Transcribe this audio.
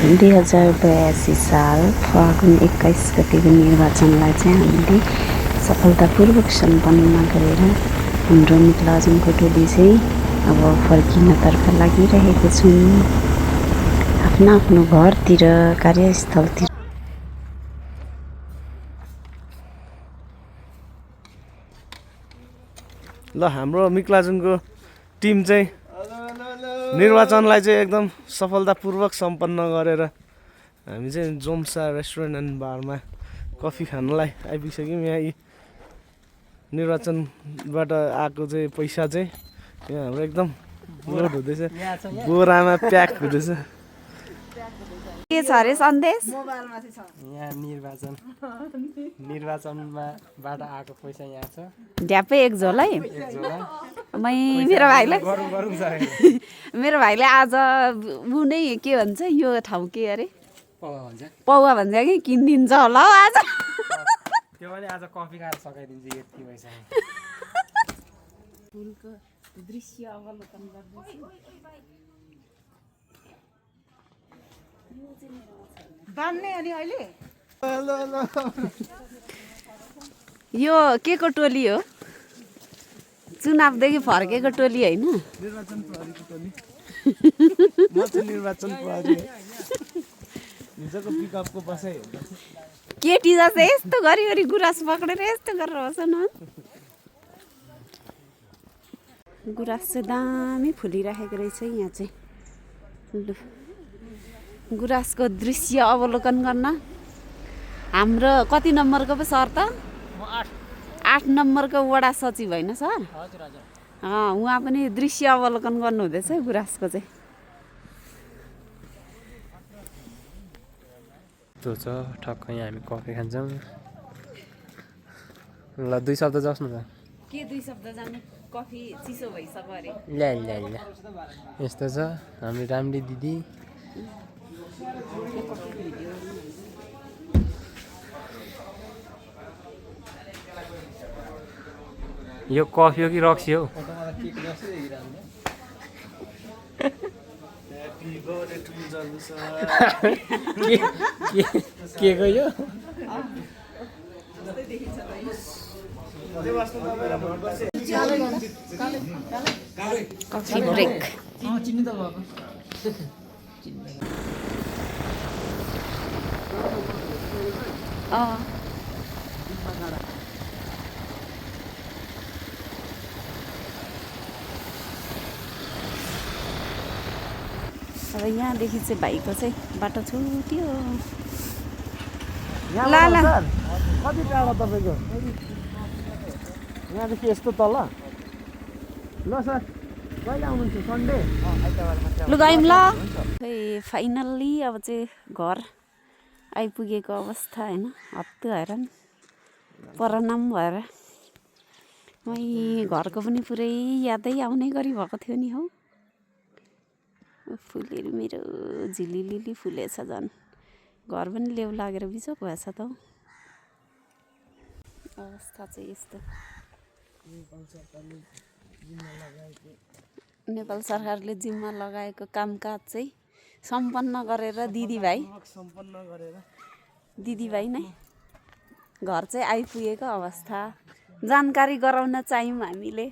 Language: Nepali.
2082 साल फागुन 21 गतिको निर्वाचनलाई चाहिँ हामीले सफलतापूर्वक सम्पन्न गरेर हाम्रो मिक्लाजुङको टोली चाहिँ अब फर्किनतर्फ लागिरहेको छौँ आफ्नो आफ्नो घरतिर कार्यस्थलतिर। ल हाम्रो मिक्लाजुङको टिम चाहिँ निर्वाचनलाई चाहिँ एकदम सफलतापूर्वक सम्पन्न गरेर हामी चाहिँ जोम्सा रेस्टुरेन्ट एन्ड बारमा कफी खानलाई आइपुगिसक्यौँ। यहाँ यी निर्वाचनबाट आएको चाहिँ पैसा चाहिँ यहाँ हाम्रो एकदम लोड हुँदैछ, बोरामा प्याक हुँदैछ। के छ अरे सन्देश? यहाँ निर्वाचनबाट आएको पैसा यहाँ छ ढ्यापै एक झोल है। मेरो भाइले आज ऊ नै के भन्छ यो ठाउँ के अरे पौवा भन्छ कि किनिदिन्छ होला हौ आज। त्यो पनि आज कफी खाएर सकाइदिन्छ यति पैसा। फुलको दृश्य अवलोकन गर्दैछु। बान्ने अनि अहिले यो के को टोली हो? चुनावदेखि फर्केको टोली होइन? निर्वाचन प्रहरीको टोली। म चाहिँ निर्वाचन प्रहरी हिजोको पिकअपको बसाइ हो। केटी जस्तो यस्तो गरी गुराँस पक्रेर यस्तो गरेर बस न। गुराँस चाहिँ दामी फुलिराखेको रहेछ यहाँ चाहिँ। लु गुराँसको दृश्य अवलोकन गर्न हाम्रो कति नम्बरको पो सर त? 8 नम्बरको वडा सचिव होइन सर? उहाँ पनि दृश्य अवलोकन गर्नु हुँदैछ गुराँसको चाहिँ। त्यो छ ठक्कै हामी कफी खान्छौँ। ल 2 शब्द जाओस् न त। के 2 शब्द जानु? कफी चिसो भइसक्यो अरे। ल यस्तो छ हाम्रो राम्री दिदी। यो कफी हो कि रक्सी हो? के को यो? Coffee break. अब यहाँदेखि चाहिँ भाइको चाहिँ बाटो छुट्यो। कति टाढा तपाईँको? यहाँदेखि यस्तो तल? ल सर कहिले आउनुहुन्छ? सन्डे? लु गयौँ ल। खै फाइनल्ली अब चाहिँ घर आइपुगेको अवस्था होइन। हत्तु हैरान परनाम भएर घरको पनि पुरै यादै आउने गरी भएको थियो नि हौ। फुलहरू मेरो झिलिलिली फुलेछ झन्। घर पनि लेउ लागेर बिचोक भएछ त हौ। अवस्था चाहिँ यस्तो। नेपाल सरकारले जिम्मा लगाएको कामकाज चाहिँ सम्पन्न गरेर दिदीभाइ नै घर चाहिँ आइपुगेको अवस्था जानकारी गराउन चाह्यौँ हामीले।